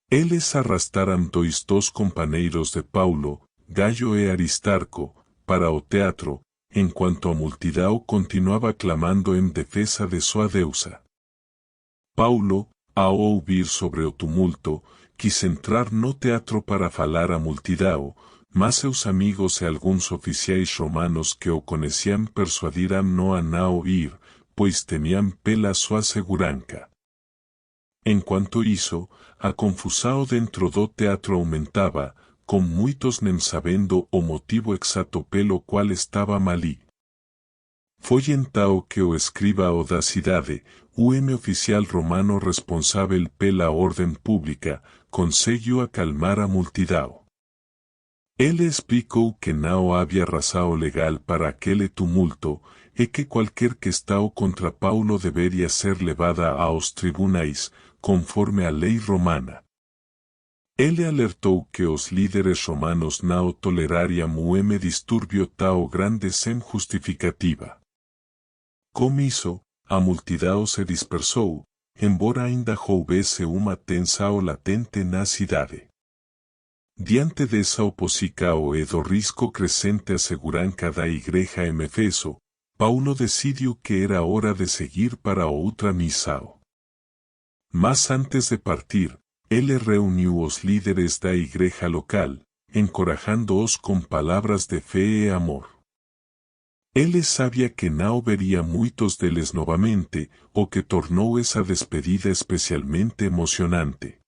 Eles arrastaram dos companheiros de Paulo, Gaio e Aristarco, para o teatro, enquanto a multidão continuava clamando em defesa de sua deusa. Paulo, ao ouvir sobre o tumulto, quis entrar no teatro para falar à multidão, mas seus amigos e alguns oficiais romanos que o conheciam persuadiram-no a não ir, pois temiam pela sua segurança. Enquanto isso, a confusão dentro do teatro aumentava, com muitos nem sabendo o motivo exato pelo qual estavam ali. Foi então que o escriba da cidade, oficial romano responsável pela ordem pública, conseguiu acalmar a multidão. Ele explicou que não havia razão legal para aquele tumulto, e que qualquer questão contra Paulo deveria ser levada aos tribunais, conforme a lei romana. Ele alertou que os líderes romanos não tolerariam distúrbio tão grande sem justificativa. Com isso, a multidão se dispersou, embora ainda houvesse uma tensão latente na cidade. Diante dessa oposição e do risco crescente à segurança da igreja em Éfeso, Paulo decidiu que era hora de seguir para outra missão. Mas antes de partir, ele reuniu os líderes da igreja local, encorajando-os com palavras de fé e amor. Ele sabia que não veria muitos deles novamente, o que tornou essa despedida especialmente emocionante.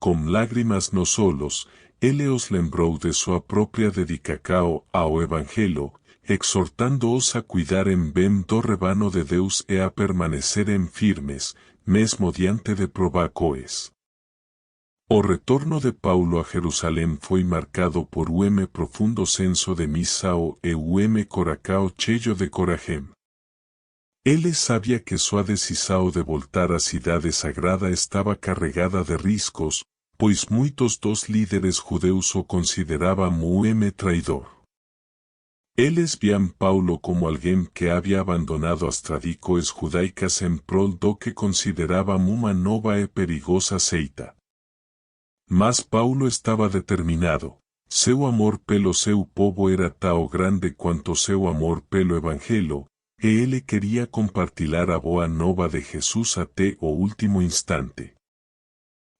Com lágrimas nos olhos, ele os lembrou de sua própria dedicação ao Evangelho, exortando-os a cuidarem bem do rebanho de Deus e a permanecerem firmes, mesmo diante de provações. O retorno de Paulo a Jerusalém foi marcado por profundo senso de missão e coração cheio de coragem. Ele sabia que sua decisão de voltar à cidade sagrada estava carregada de riscos, pois muitos dos líderes judeus o consideravam um traidor. Eles viam Paulo como alguém que havia abandonado as tradições judaicas em prol do que consideravam uma nova e perigosa seita. Mas Paulo estava determinado. Seu amor pelo seu povo era tão grande quanto seu amor pelo Evangelho, e ele queria compartilhar a boa nova de Jesus até o último instante.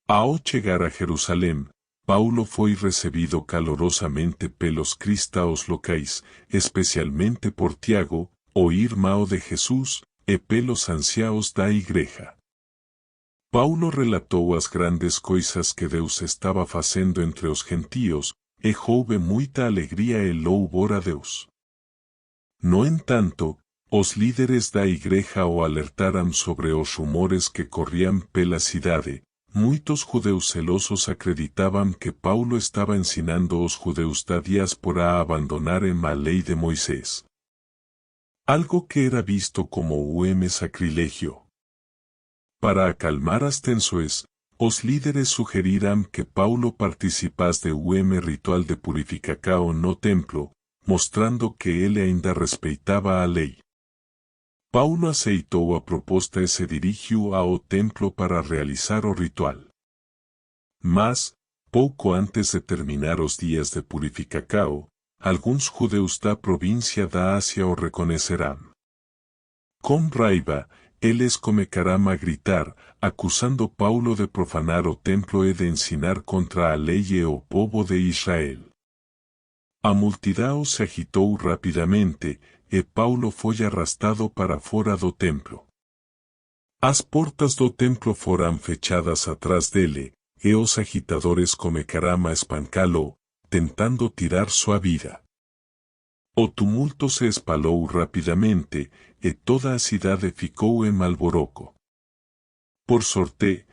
Ao chegar a Jerusalém, Paulo foi recebido calorosamente pelos cristãos locais, especialmente por Tiago, o irmão de Jesus, e pelos anciãos da igreja. Paulo relatou as grandes coisas que Deus estava fazendo entre os gentios, e houve muita alegria e louvor a Deus. No entanto, os líderes da igreja o alertaram sobre os rumores que corriam pela cidade. Muitos judeus celosos acreditavam que Paulo estava ensinando os judeus da diáspora a abandonarem a lei de Moisés. Algo que era visto como sacrilégio. Para acalmar as tensões, os líderes sugeriram que Paulo participasse de ritual de purificação no templo, mostrando que ele ainda respeitava a lei. Paulo aceitou a proposta e se dirigiu ao templo para realizar o ritual. Mas, pouco antes de terminar os dias de purificação, alguns judeus da província da Ásia o reconhecerão. Com raiva, eles começaram a gritar, acusando Paulo de profanar o templo e de ensinar contra a lei e o povo de Israel. A multidão se agitou rapidamente, e Paulo foi arrastado para fora do templo. As portas do templo foram fechadas atrás dele, e os agitadores começaram a espancá-lo, tentando tirar sua vida. O tumulto se espalhou rapidamente, e toda a cidade ficou em alboroco. Por sorte,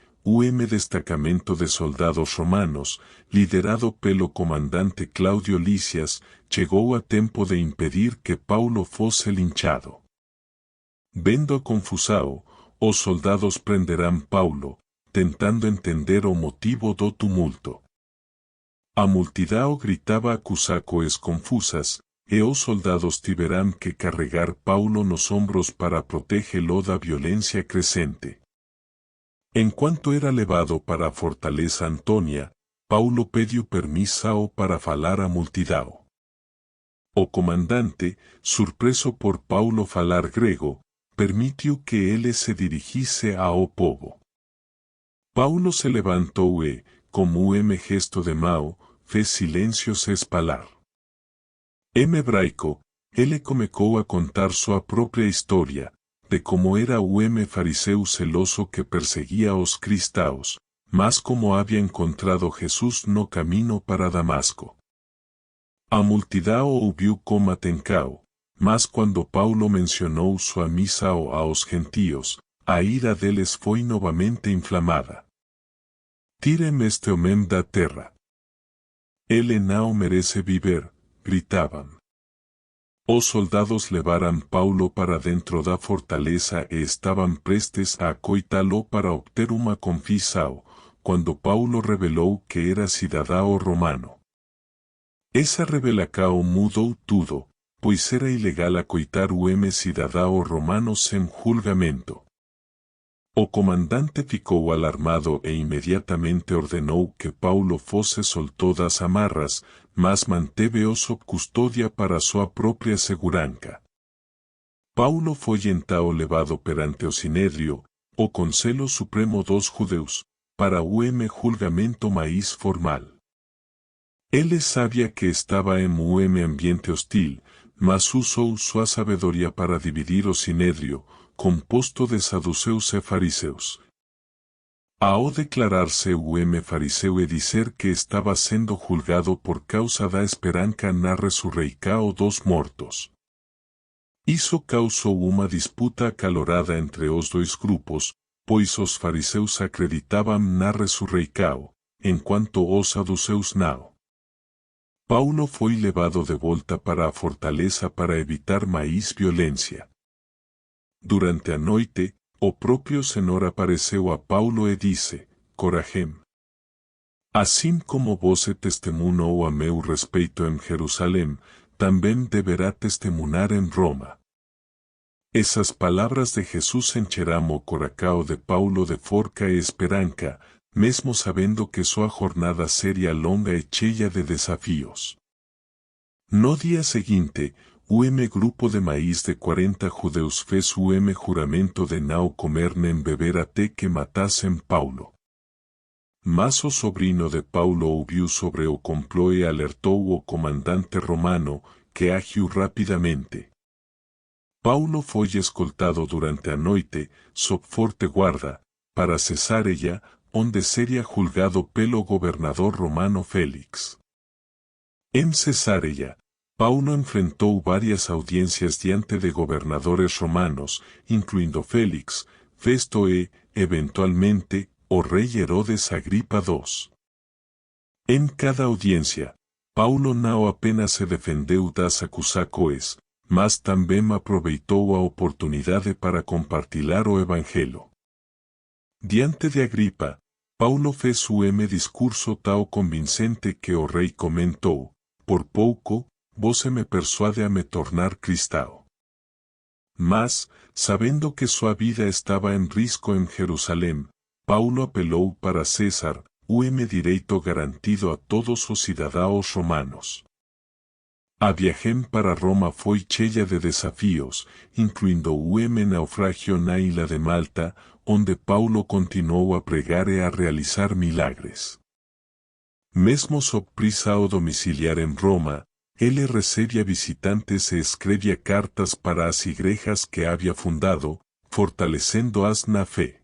destacamento de soldados romanos, liderado pelo comandante Cláudio Lísias, chegou a tempo de impedir que Paulo fosse linchado. Vendo a confusão, os soldados prenderam Paulo, tentando entender o motivo do tumulto. A multidão gritava acusações confusas, e os soldados tiveram que carregar Paulo nos ombros para protegê-lo da violência crescente. Enquanto era levado para a fortaleza Antônia, Paulo pediu permissão para falar à multidão. O comandante, surpreso por Paulo falar grego, permitiu que ele se dirigisse ao povo. Paulo se levantou e, como gesto de mão, fez silêncio se espalar. Em hebraico, ele começou a contar sua própria história, de como era o fariseu celoso que perseguia os cristãos, mas como havia encontrado Jesus no caminho para Damasco. A multidão ouviu com atenção, mas quando Paulo mencionou sua missão aos gentios, a ira deles foi novamente inflamada. Tirem este homem da terra. Ele não merece viver, gritavam. Os soldados levaram Paulo para dentro da fortaleza e estavam prestes a acoitá-lo para obter uma confissão, quando Paulo revelou que era cidadão romano. Essa revelação mudou tudo, pois era ilegal acoitar o cidadão romano sem julgamento. O comandante ficou alarmado e imediatamente ordenou que Paulo fosse solto das amarras, mas manteve-o sob custódia para sua própria segurança. Paulo foi então levado perante o Sinédrio, o Conselho Supremo dos Judeus, para o julgamento mais formal. Ele sabia que estava em ambiente hostil, mas usou sua sabedoria para dividir o Sinédrio, composto de saduceus e fariseus. Ao declarar-se o fariseu e dizer que estava sendo julgado por causa da esperança na ressurreição dos mortos. Isso causou uma disputa acalorada entre os dois grupos, pois os fariseus acreditavam na ressurreição, enquanto os saduceus não. Paulo foi levado de volta para a fortaleza para evitar mais violência. durante a noite, o próprio Senhor apareceu a Paulo e disse, coragem. Assim como você testemunhou a meu respeito em Jerusalém, também deverá testemunhar em Roma. Essas palavras de Jesus encheram o coração de Paulo de forca e esperança, mesmo sabendo que sua jornada seria longa e cheia de desafios. No dia seguinte, grupo de mais de 40 judeus fez juramento de não comer nem beber até que matassem Paulo. Mas o sobrino de Paulo ouviu sobre o complô e alertou o comandante romano, que agiu rapidamente. Paulo foi escoltado durante a noite, sob forte guarda, para Cesareia, onde seria julgado pelo governador romano Félix. Em Cesareia, Paulo enfrentou várias audiências diante de governadores romanos, incluindo Félix, Festo e, eventualmente, o rei Herodes Agripa II. Em cada audiência, Paulo não apenas se defendeu das acusações, mas também aproveitou a oportunidade para compartilhar o Evangelho. Diante de Agripa, Paulo fez discurso tão convincente que o rei comentou, por pouco, você me persuade a me tornar cristão. Mas, sabendo que sua vida estava em risco em Jerusalém, Paulo apelou para César, direito garantido a todos os cidadãos romanos. A viagem para Roma foi cheia de desafios, incluindo o naufragio na ilha de Malta, onde Paulo continuou a pregar e a realizar milagres. Mesmo sob prisão domiciliar em Roma, ele recebia visitantes e escrevia cartas para as igrejas que havia fundado, fortalecendo-as na fé.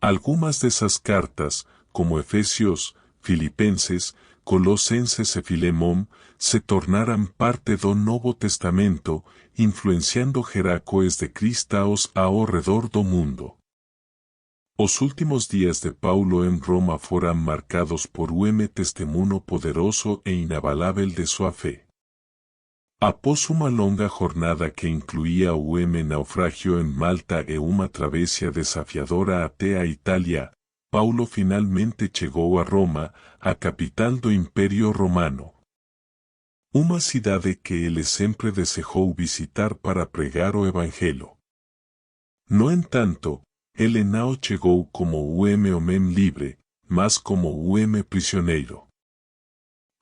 Algumas dessas cartas, como Efésios, Filipenses, Colossenses e Filemón, se tornaram parte do Novo Testamento, influenciando geracoes de cristãos ao redor do mundo. Os últimos dias de Paulo em Roma foram marcados por testemunho poderoso e inabalável de sua fé. Após uma longa jornada que incluía o naufragio em Malta e uma travessia desafiadora até a Itália, Paulo finalmente chegou a Roma, a capital do Império Romano. Uma cidade que ele sempre desejou visitar para pregar o Evangelho. No entanto, ele não chegou como homem livre, mas como prisioneiro.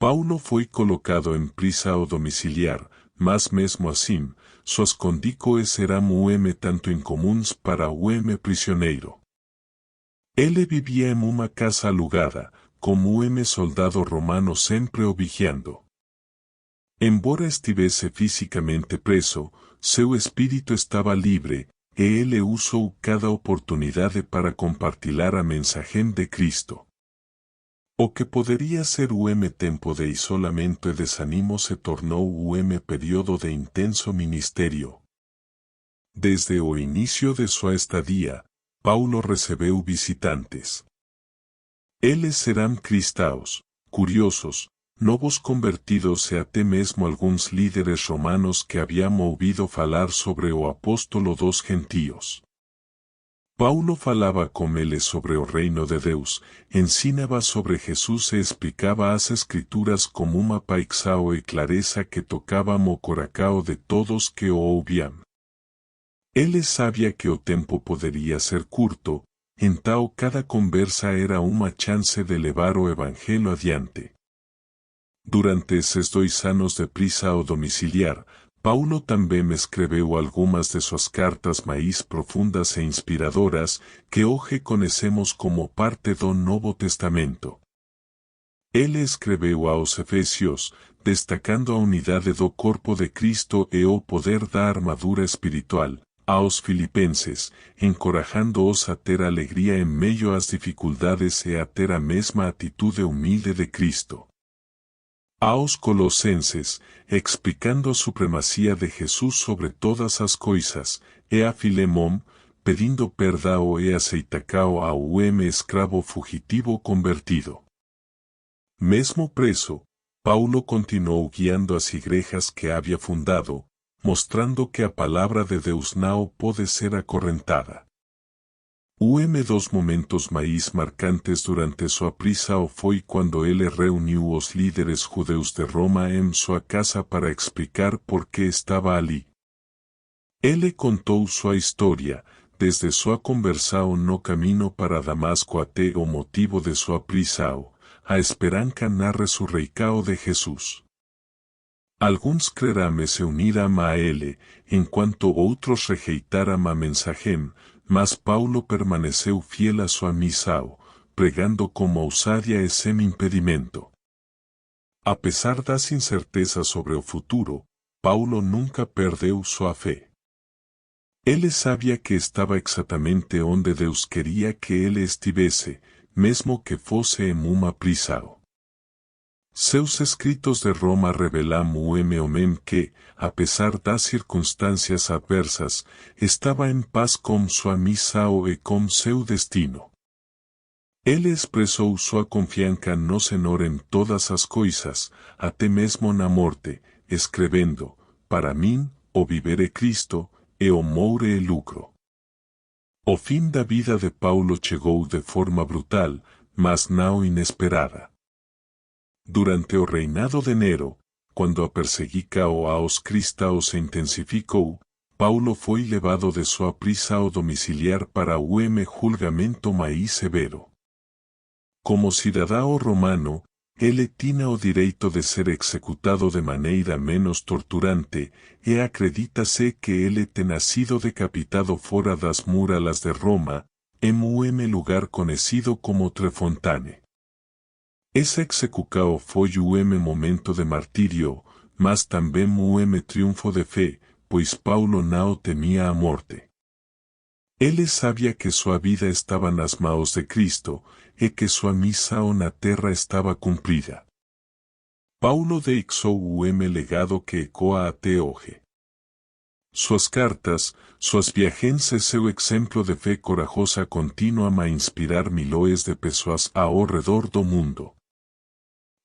Paulo foi colocado em prisão domiciliar, mas mesmo assim, suas condições eram tanto incomuns para o prisioneiro. Ele vivia em uma casa alugada, como soldado romano sempre o vigiando. Embora estivesse fisicamente preso, seu espírito estava livre, e ele usou cada oportunidade para compartilhar a mensagem de Cristo. O que poderia ser tempo de isolamento e desânimo se tornou período de intenso ministério. Desde o início de sua estadia, Paulo recebeu visitantes. Eles eram cristãos, curiosos, novos convertidos e até mesmo alguns líderes romanos que haviam ouvido falar sobre o apóstolo dos gentios. Paulo falava com eles sobre o reino de Deus, ensinava sobre Jesus e explicava as escrituras com uma paixão e clareza que tocavam o coração de todos que o ouviam. Ele sabia que o tempo poderia ser curto, então cada conversa era uma chance de levar o Evangelho adiante. Durante esses 2 anos de prisão domiciliar, Paulo também escreveu algumas de suas cartas mais profundas e inspiradoras que hoje conhecemos como parte do Novo Testamento. Ele escreveu aos Efésios, destacando a unidade do corpo de Cristo e o poder da armadura espiritual, aos Filipenses, encorajando-os a ter alegria em meio às dificuldades e a ter a mesma atitude humilde de Cristo. Aos Colossenses, explicando a supremacia de Jesus sobre todas as coisas, e a Filemón, pedindo perdão e aceitacao ao escravo fugitivo convertido. Mesmo preso, Paulo continuou guiando as igrejas que havia fundado, mostrando que a palavra de Deus não pode ser acorrentada. Dos momentos mais marcantes durante sua prisão foi quando ele reuniu os líderes judeus de Roma em sua casa para explicar por que estava ali. Ele contou sua história, desde sua conversão no caminho para Damasco até o motivo de sua prisão, a esperança na ressurreição de Jesus. Alguns creram e se uniram a ele, enquanto outros rejeitaram a mensagem, mas Paulo permaneceu fiel a sua missão, pregando com ousadia e sem impedimento. Apesar das incertezas sobre o futuro, Paulo nunca perdeu sua fé. Ele sabia que estava exatamente onde Deus queria que ele estivesse, mesmo que fosse em uma prisão. Seus escritos de Roma revelam o homem que, apesar das circunstâncias adversas, estava em paz com sua missão e com seu destino. Ele expressou sua confiança no Senhor em todas as coisas, até mesmo na morte, escrevendo: "Para mim, o viver é Cristo, e o morrer é lucro." O fim da vida de Paulo chegou de forma brutal, mas não inesperada. Durante o reinado de Nero, quando a perseguição aos cristãos se intensificou, Paulo foi levado de sua prisão domiciliar para o julgamento mais severo. Como cidadão romano, ele tinha o direito de ser executado de maneira menos torturante, e acredita-se que ele tenha sido decapitado fora das muralhas de Roma, em um lugar conhecido como Trefontane. Essa execução foi momento de martírio, mas também triunfo de fé, pois Paulo não temia a morte. Ele sabia que sua vida estava nas mãos de Cristo, e que sua missão na terra estava cumprida. Paulo deixou o legado que ecoa até hoje. Suas cartas, suas viagens e seu exemplo de fé corajosa continuam a inspirar milhões de pessoas ao redor do mundo.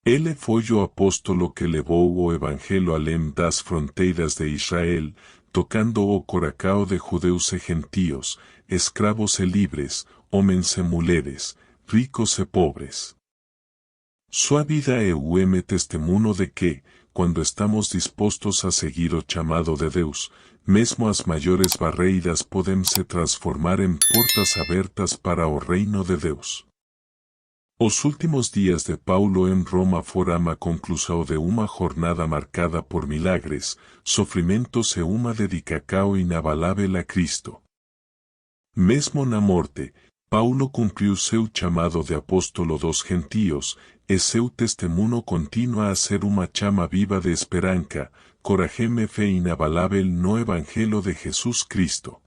Ele foi o apóstolo que levou o evangelho além das fronteiras de Israel, tocando o coração de judeus e gentios, escravos e livres, homens e mulheres, ricos e pobres. Sua vida é testemunho de que, quando estamos dispostos a seguir o chamado de Deus, mesmo as maiores barreiras podem se transformar em portas abertas para o reino de Deus. Os últimos dias de Paulo em Roma foram a conclusão de uma jornada marcada por milagres, sofrimentos e uma dedicação inabalável a Cristo. Mesmo na morte, Paulo cumpriu seu chamado de apóstolo dos gentios, e seu testemunho continua a ser uma chama viva de esperança, coragem e fé inabalável no Evangelho de Jesus Cristo.